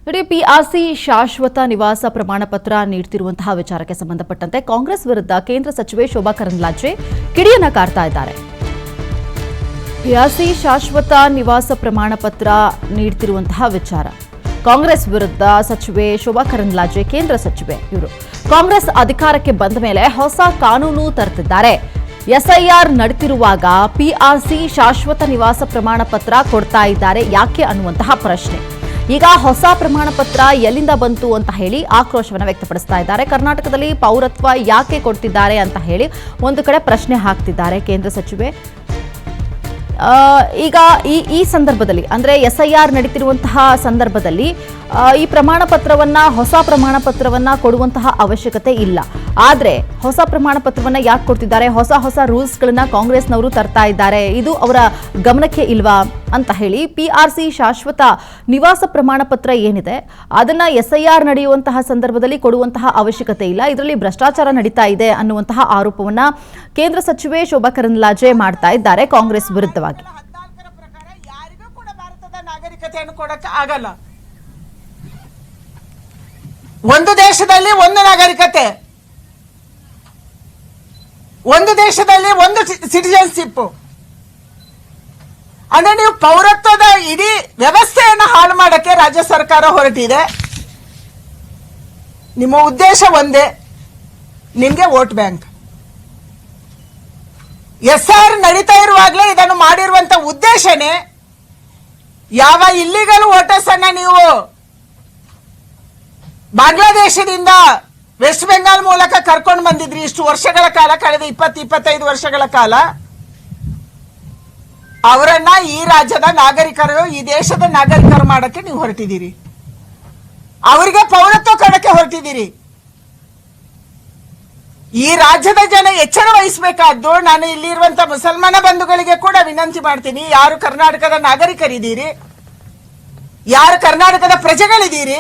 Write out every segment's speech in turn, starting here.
ನೋಡಿ, ಪಿಆರ್ಸಿ ಶಾಶ್ವತ ನಿವಾಸ ಪ್ರಮಾಣ ಪತ್ರ ನೀಡುತ್ತಿರುವಂತಹ ವಿಚಾರಕ್ಕೆ ಸಂಬಂಧಪಟ್ಟಂತೆ ಕಾಂಗ್ರೆಸ್ ವಿರುದ್ಧ ಕೇಂದ್ರ ಸಚಿವೆ ಶೋಭಾ ಕರಂದ್ಲಾಜೆ ಕಿಡಿಯನ್ನ ಕಾರ್ತಾ ಇದ್ದಾರೆ. ಪಿಆರ್ಸಿ ಶಾಶ್ವತ ನಿವಾಸ ಪ್ರಮಾಣ ಪತ್ರ ನೀಡುತ್ತಿರುವಂತಹ ವಿಚಾರ ಕಾಂಗ್ರೆಸ್ ವಿರುದ್ಧ ಸಚಿವೆ ಶೋಭಾ ಕರಂದ್ಲಾಜೆ, ಕೇಂದ್ರ ಸಚಿವೆ ಇವರು ಕಾಂಗ್ರೆಸ್ ಅಧಿಕಾರಕ್ಕೆ ಬಂದ ಮೇಲೆ ಹೊಸ ಕಾನೂನು ತರುತ್ತಿದ್ದಾರೆ. ಎಸ್ಐಆರ್ ನಡೆಯುತ್ತಿರುವಾಗ ಪಿಆರ್ಸಿ ಶಾಶ್ವತ ನಿವಾಸ ಪ್ರಮಾಣ ಪತ್ರ ಕೊಡ್ತಾ ಇದ್ದಾರೆ ಯಾಕೆ ಅನ್ನುವಂತಹ ಪ್ರಶ್ನೆ. ಈಗ ಹೊಸ ಪ್ರಮಾಣ ಪತ್ರ ಎಲ್ಲಿಂದ ಬಂತು ಅಂತ ಹೇಳಿ ಆಕ್ರೋಶವನ್ನು ವ್ಯಕ್ತಪಡಿಸ್ತಾ ಇದ್ದಾರೆ. ಕರ್ನಾಟಕದಲ್ಲಿ ಪೌರತ್ವ ಯಾಕೆ ಕೊಡ್ತಿದ್ದಾರೆ ಅಂತ ಹೇಳಿ ಒಂದು ಕಡೆ ಪ್ರಶ್ನೆ ಹಾಕ್ತಿದ್ದಾರೆ ಕೇಂದ್ರ ಸಚಿವೆ. ಈಗ ಈ ಸಂದರ್ಭದಲ್ಲಿ ಅಂದ್ರೆ ಎಸ್ಐಆರ್ ನಡೀತಿರುವಂತಹ ಸಂದರ್ಭದಲ್ಲಿ ಈ ಪ್ರಮಾಣ ಪತ್ರವನ್ನ ಹೊಸ ಪ್ರಮಾಣ ಪತ್ರವನ್ನ ಕೊಡುವಂತಹ ಅವಶ್ಯಕತೆ ಇಲ್ಲ. ಆದ್ರೆ ಹೊಸ ಪ್ರಮಾಣ ಪತ್ರವನ್ನ ಯಾಕೆ ಕೊಡ್ತಿದ್ದಾರೆ, ಹೊಸ ರೂಲ್ಸ್ ಗಳನ್ನ ಕಾಂಗ್ರೆಸ್ನವರು ತರ್ತಾ ಇದ್ದಾರೆ, ಇದು ಅವರ ಗಮನಕ್ಕೆ ಇಲ್ವಾ ಅಂತ ಹೇಳಿ ಪಿಆರ್ಸಿ ಶಾಶ್ವತ ನಿವಾಸ ಪ್ರಮಾಣ ಪತ್ರ ಏನಿದೆ ಅದನ್ನ ಎಸ್ಐಆರ್ ನಡೆಯುವಂತಹ ಸಂದರ್ಭದಲ್ಲಿ ಕೊಡುವಂತಹ ಅವಶ್ಯಕತೆ ಇಲ್ಲ, ಇದರಲ್ಲಿ ಭ್ರಷ್ಟಾಚಾರ ನಡೀತಾ ಇದೆ ಅನ್ನುವಂತಹ ಆರೋಪವನ್ನ ಕೇಂದ್ರ ಸಚಿವೆ ಶೋಭಾ ಕರಂದ್ಲಾಜೆ ಮಾಡ್ತಾ ಇದ್ದಾರೆ ಕಾಂಗ್ರೆಸ್ ವಿರುದ್ಧವಾಗಿ. ಯಾರಿಗೂ ಕೂಡ ಭಾರತದ ನಾಗರಿಕತೆಯನ್ನು ಕೊಡಕ್ಕೆ ಆಗಲ್ಲ. ಒಂದು ದೇಶದಲ್ಲಿ ಒಂದು ನಾಗರಿಕತೆ, ಒಂದು ದೇಶದಲ್ಲಿ ಒಂದು ಸಿಟಿಜನ್ಶಿಪ್. ಅಂದ್ರೆ ನೀವು ಪೌರತ್ವದ ಇಡೀ ವ್ಯವಸ್ಥೆಯನ್ನು ಹಾಳು ಮಾಡಕ್ಕೆ ರಾಜ್ಯ ಸರ್ಕಾರ ಹೊರಟಿದೆ. ನಿಮ್ಮ ಉದ್ದೇಶ ಒಂದೇ, ನಿಮ್ಗೆ ವೋಟ್ ಬ್ಯಾಂಕ್. ಎಸ್ಆರ್ ನಡೀತಾ ಇರುವಾಗಲೇ ಇದನ್ನು ಮಾಡಿರುವಂತ ಉದ್ದೇಶನೇ ಯಾವ ಇಲ್ಲಿಗಲ್ ವೋಟರ್ಸ್ ಅನ್ನ ನೀವು ಬಾಂಗ್ಲಾದೇಶದಿಂದ ವೆಸ್ಟ್ ಬೆಂಗಾಲ್ ಮೂಲಕ ಕರ್ಕೊಂಡು ಬಂದಿದ್ರಿ ಇಷ್ಟು ವರ್ಷಗಳ ಕಾಲ, ಕಳೆದ 20-25 ವರ್ಷಗಳ ಕಾಲ. ಅವರನ್ನ ಈ ರಾಜ್ಯದ ನಾಗರಿಕರು, ಈ ದೇಶದ ನಾಗರಿಕರು ಮಾಡಕ್ಕೆ ನೀವು ಹೊರಟಿದ್ದೀರಿ. ಅವರಿಗೆ ಪೌರತ್ವ ಕೊಡಕ್ಕೆ ಹೊರಟಿದ್ದೀರಿ. ಈ ರಾಜ್ಯದ ಜನ ಎಚ್ಚರ ವಹಿಸಬೇಕಾದ್ದು. ನಾನು ಇಲ್ಲಿರುವಂತ ಮುಸಲ್ಮಾನ ಬಂಧುಗಳಿಗೆ ಕೂಡ ವಿನಂತಿ ಮಾಡ್ತೀನಿ, ಯಾರು ಕರ್ನಾಟಕದ ನಾಗರಿಕರಿದ್ದೀರಿ, ಯಾರು ಕರ್ನಾಟಕದ ಪ್ರಜೆಗಳಿದ್ದೀರಿ,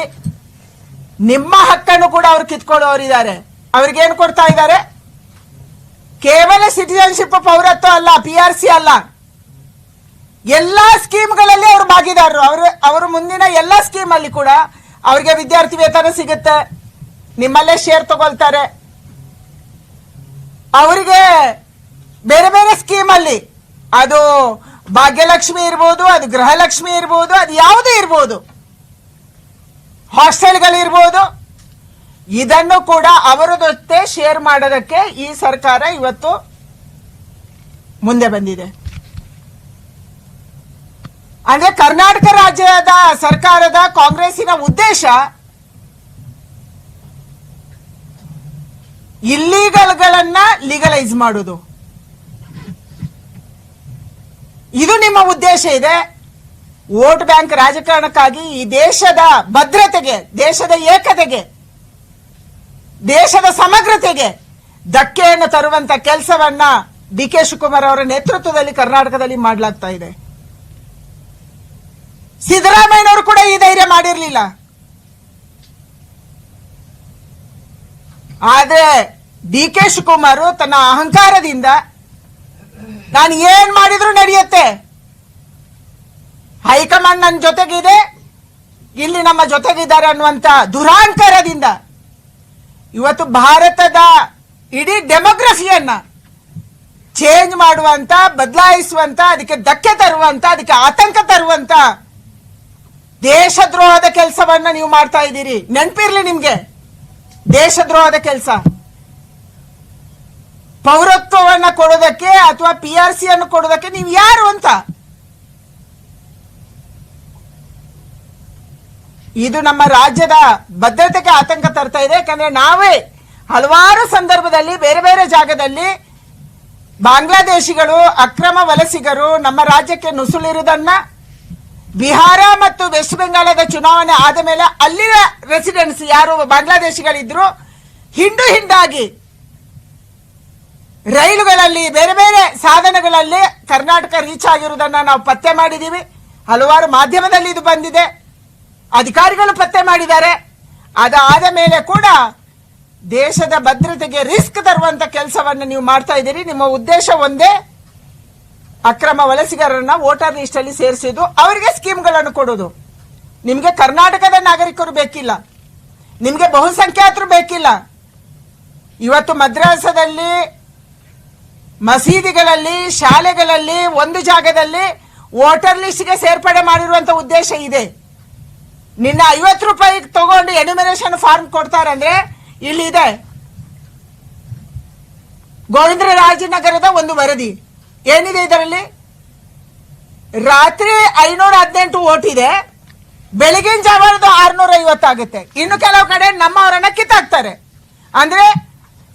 ನಿಮ್ಮ ಹಕ್ಕನ್ನು ಕೂಡ ಅವ್ರು ಕಿತ್ಕೊಳ್ಳೋರಿದ್ದಾರೆ. ಅವ್ರಿಗೇನು ಕೊಡ್ತಾ ಇದ್ದಾರೆ? ಕೇವಲ ಸಿಟಿಜನ್ಶಿಪ್ ಪೌರತ್ವ ಅಲ್ಲ, ಪಿಆರ್ಸಿ ಅಲ್ಲ, ಎಲ್ಲಾ ಸ್ಕೀಮ್ಗಳಲ್ಲಿ ಅವರು ಭಾಗಿದಾರರು. ಅವರು ಮುಂದಿನ ಎಲ್ಲಾ ಸ್ಕೀಮ್ ಅಲ್ಲಿ ಕೂಡ ಅವರಿಗೆ ವಿದ್ಯಾರ್ಥಿ ವೇತನ ಸಿಗುತ್ತೆ, ನಿಮ್ಮಲ್ಲೇ ಶೇರ್ ತಗೊಳ್ತಾರೆ. ಅವರಿಗೆ ಬೇರೆ ಬೇರೆ ಸ್ಕೀಮ್ ಅಲ್ಲಿ, ಅದು ಭಾಗ್ಯಲಕ್ಷ್ಮಿ ಇರ್ಬೋದು, ಅದು ಗೃಹಲಕ್ಷ್ಮಿ ಇರ್ಬೋದು, ಅದು ಯಾವುದೇ ಇರ್ಬೋದು, ಹಾಸ್ಟೆಲ್ಗಳಿರ್ಬೋದು, ಇದನ್ನು ಕೂಡ ಅವರ ಜೊತೆ ಶೇರ್ ಮಾಡೋದಕ್ಕೆ ಈ ಸರ್ಕಾರ ಇವತ್ತು ಮುಂದೆ ಬಂದಿದೆ. ಅಂದ್ರೆ ಕರ್ನಾಟಕ ರಾಜ್ಯದ ಸರ್ಕಾರದ ಕಾಂಗ್ರೆಸ್ಸಿನ ಉದ್ದೇಶ ಇಲ್ಲೀಗಲ್ಗಳನ್ನ ಲೀಗಲೈಸ್ ಮಾಡುವುದು, ಇದು ನಿಮ್ಮ ಉದ್ದೇಶ ಇದೆ. ವೋಟ್ ಬ್ಯಾಂಕ್ ರಾಜಕಾರಣಕ್ಕಾಗಿ ಈ ದೇಶದ ಭದ್ರತೆಗೆ, ದೇಶದ ಏಕತೆಗೆ, ದೇಶದ ಸಮಗ್ರತೆಗೆ ಧಕ್ಕೆಯನ್ನು ತರುವಂತ ಕೆಲಸವನ್ನ ಡಿ ಕೆ ಶಿವಕುಮಾರ್ ಅವರ ನೇತೃತ್ವದಲ್ಲಿ ಕರ್ನಾಟಕದಲ್ಲಿ ಮಾಡಲಾಗ್ತಾ ಇದೆ. ಸಿದ್ದರಾಮಯ್ಯನವರು ಕೂಡ ಈ ಧೈರ್ಯ ಮಾಡಿರಲಿಲ್ಲ. ಆದ್ರೆ ಡಿ ಕೆ ಶಿವಕುಮಾರ್ ತನ್ನ ಅಹಂಕಾರದಿಂದ ನಾನು ಏನ್ ಮಾಡಿದ್ರು ನಡೆಯುತ್ತೆ, ಹೈಕಮಾಂಡ್ ನನ್ನ ಜೊತೆಗಿದೆ, ಇಲ್ಲಿ ನಮ್ಮ ಜೊತೆಗಿದ್ದಾರೆ ಅನ್ನುವಂತ ದುರಹಂಕಾರದಿಂದ ಇವತ್ತು ಭಾರತದ ಇಡೀ ಡೆಮೋಗ್ರಫಿಯನ್ನ ಚೇಂಜ್ ಮಾಡುವಂತ, ಬದಲಾಯಿಸುವಂತ, ಅದಕ್ಕೆ ಧಕ್ಕೆ ತರುವಂತ, ಅದಕ್ಕೆ ಆತಂಕ ತರುವಂತ ದೇಶದ್ರೋಹದ ಕೆಲಸವನ್ನ ನೀವು ಮಾಡ್ತಾ ಇದ್ದೀರಿ. ನೆನಪಿರ್ಲಿ ನಿಮ್ಗೆ, ದೇಶದ್ರೋಹದ ಕೆಲಸ. ಪೌರತ್ವವನ್ನ ಕೊಡೋದಕ್ಕೆ ಅಥವಾ ಪಿಆರ್ಸಿ ಅನ್ನು ಕೊಡೋದಕ್ಕೆ ನೀವು ಯಾರು ಅಂತ. ಇದು ನಮ್ಮ ರಾಜ್ಯದ ಭದ್ರತೆಗೆ ಆತಂಕ ತರ್ತಾ ಇದೆ. ಯಾಕಂದ್ರೆ ನಾವೇ ಹಲವಾರು ಸಂದರ್ಭದಲ್ಲಿ ಬೇರೆ ಬೇರೆ ಜಾಗದಲ್ಲಿ ಬಾಂಗ್ಲಾದೇಶಿಗಳು, ಅಕ್ರಮ ವಲಸಿಗರು ನಮ್ಮ ರಾಜ್ಯಕ್ಕೆ ನುಸುಳಿರುವುದನ್ನ, ಬಿಹಾರ ಮತ್ತು ವೆಸ್ಟ್ ಬೆಂಗಾಲದ ಚುನಾವಣೆ ಆದ ಮೇಲೆ ಅಲ್ಲಿನ ರೆಸಿಡೆನ್ಸ್ ಯಾರು ಬಾಂಗ್ಲಾದೇಶಿಗಳಿದ್ರು ಹಿಂಡು ಹಿಂಡಾಗಿ ರೈಲುಗಳಲ್ಲಿ ಬೇರೆ ಬೇರೆ ಸಾಧನಗಳಲ್ಲಿ ಕರ್ನಾಟಕ ರೀಚ್ ಆಗಿರುವುದನ್ನ ನಾವು ಪತ್ತೆ ಮಾಡಿದೀವಿ. ಹಲವಾರು ಮಾಧ್ಯಮದಲ್ಲಿ ಇದು ಬಂದಿದೆ, ಅಧಿಕಾರಿಗಳು ಪತ್ತೆ ಮಾಡಿದ್ದಾರೆ. ಅದಾದ ಮೇಲೆ ಕೂಡ ದೇಶದ ಭದ್ರತೆಗೆ ರಿಸ್ಕ್ ತರುವಂತ ಕೆಲಸವನ್ನು ನೀವು ಮಾಡ್ತಾ ಇದ್ದೀರಿ. ನಿಮ್ಮ ಉದ್ದೇಶ ಒಂದೇ, ಅಕ್ರಮ ವಲಸಿಗರನ್ನ ವೋಟರ್ ಲಿಸ್ಟ್ ಅಲ್ಲಿ ಸೇರಿಸಿದ್ದು, ಅವರಿಗೆ ಸ್ಕೀಮ್ಗಳನ್ನು ಕೊಡೋದು. ನಿಮ್ಗೆ ಕರ್ನಾಟಕದ ನಾಗರಿಕರು ಬೇಕಿಲ್ಲ, ನಿಮ್ಗೆ ಬಹುಸಂಖ್ಯಾತರು ಬೇಕಿಲ್ಲ. ಇವತ್ತು ಮದ್ರಾಸದಲ್ಲಿ, ಮಸೀದಿಗಳಲ್ಲಿ, ಶಾಲೆಗಳಲ್ಲಿ ಒಂದು ಜಾಗದಲ್ಲಿ ವೋಟರ್ ಲಿಸ್ಟ್ಗೆ ಸೇರ್ಪಡೆ ಮಾಡಿರುವಂತ ಉದ್ದೇಶ ಇದೆ. ನಿನ್ನ 50 ರೂಪಾಯಿ ತಗೊಂಡು ಎನ್ಯುಮರೇಷನ್ ಫಾರ್ಮ್ ಕೊಡ್ತಾರಂದ್ರೆ ಇಲ್ಲಿದೆ. ಗೋವಿಂದರಾಜನಗರದ ಒಂದು ವರದಿ ಏನಿದೆ ಇದರಲ್ಲಿ? ರಾತ್ರಿ 518 ವೋಟ್ ಇದೆ, ಬೆಳಗಿನ ಜಾವದ 650 ಆಗುತ್ತೆ. ಇನ್ನು ಕೆಲವು ಕಡೆ ನಮ್ಮವರನ್ನ ಕಿತ್ತಾಕ್ತಾರೆ. ಅಂದ್ರೆ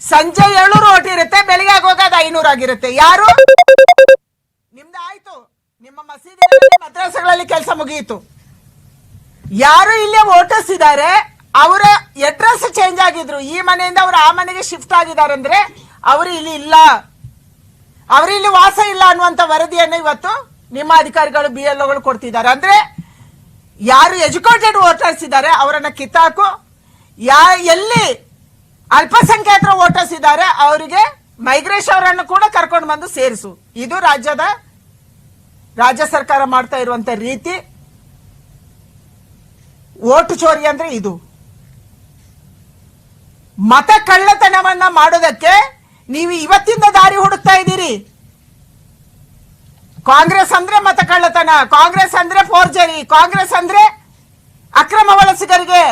ಸಂಜೆ 700 ವೋಟ್ ಇರುತ್ತೆ, ಬೆಳಿಗ್ಗೆ ಆಗುವಾಗ ಅದು 500 ಆಗಿರುತ್ತೆ. ಯಾರು? ನಿಮ್ದು ಆಯ್ತು, ನಿಮ್ಮ ಮಸೀದಿಗಳಲ್ಲಿ ಮದ್ರಾಸಗಳಲ್ಲಿ ಕೆಲಸ ಮುಗಿಯಿತು. ಯಾರು ಇಲ್ಲೇ ವೋಟರ್ಸ್ ಇದ್ದಾರೆ, ಅವರ ಅಡ್ರೆಸ್ ಚೇಂಜ್ ಆಗಿದ್ರು, ಈ ಮನೆಯಿಂದ ಅವರು ಆ ಮನೆಗೆ ಶಿಫ್ಟ್ ಆಗಿದ್ದಾರೆ ಅಂದ್ರೆ ಅವರು ಇಲ್ಲಿ ಇಲ್ಲ, ಅವರು ಇಲ್ಲಿ ವಾಸ ಇಲ್ಲ ಅನ್ನುವಂತ ವರದಿಯನ್ನು ಇವತ್ತು ನಿಮ್ಮ ಅಧಿಕಾರಿಗಳು BLOಗಳು ಕೊಡ್ತಿದ್ದಾರೆ. ಅಂದ್ರೆ ಯಾರು ಎಜುಕೇಟೆಡ್ ವೋಟರ್ಸ್ ಇದ್ದಾರೆ ಅವರನ್ನ ಕಿತ್ತಾಕು, ಎಲ್ಲಿ ಅಲ್ಪಸಂಖ್ಯಾತರ ವೋಟರ್ಸ್ ಇದ್ದಾರೆ ಅವರಿಗೆ ಮೈಗ್ರೇಷನ್ ಅವರನ್ನು ಕೂಡ ಕರ್ಕೊಂಡು ಬಂದು ಸೇರಿಸು. ಇದು ರಾಜ್ಯ ಸರ್ಕಾರ ಮಾಡ್ತಾ ಇರುವಂತ ರೀತಿ. ವೋಟ್ ಚೋರಿ ಅಂದ್ರೆ ಇದು. ಮತ ಕಳ್ಳತನವನ್ನ ಮಾಡೋದಕ್ಕೆ ನೀವು ಇವತ್ತಿಂದ ದಾರಿ ಹುಡುಕ್ತಾ ಇದ್ದೀರಿ. ಕಾಂಗ್ರೆಸ್ ಅಂದ್ರೆ ಮತ ಕಳ್ಳತನ, ಕಾಂಗ್ರೆಸ್ ಅಂದ್ರೆ ಫೋರ್ಜರಿ, ಕಾಂಗ್ರೆಸ್ ಅಂದ್ರೆ ಅಕ್ರಮ ವಲಸಿಗರಿಗೆ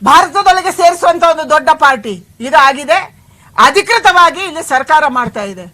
ಭಾರತದೊಳಗೆ ಸೇರಿಸುವಂತ ಒಂದು ದೊಡ್ಡ ಪಾರ್ಟಿ ಇದು ಆಗಿದೆ. ಅಧಿಕೃತವಾಗಿ ಇಲ್ಲಿ ಸರ್ಕಾರ ಮಾಡ್ತಾ ಇದೆ.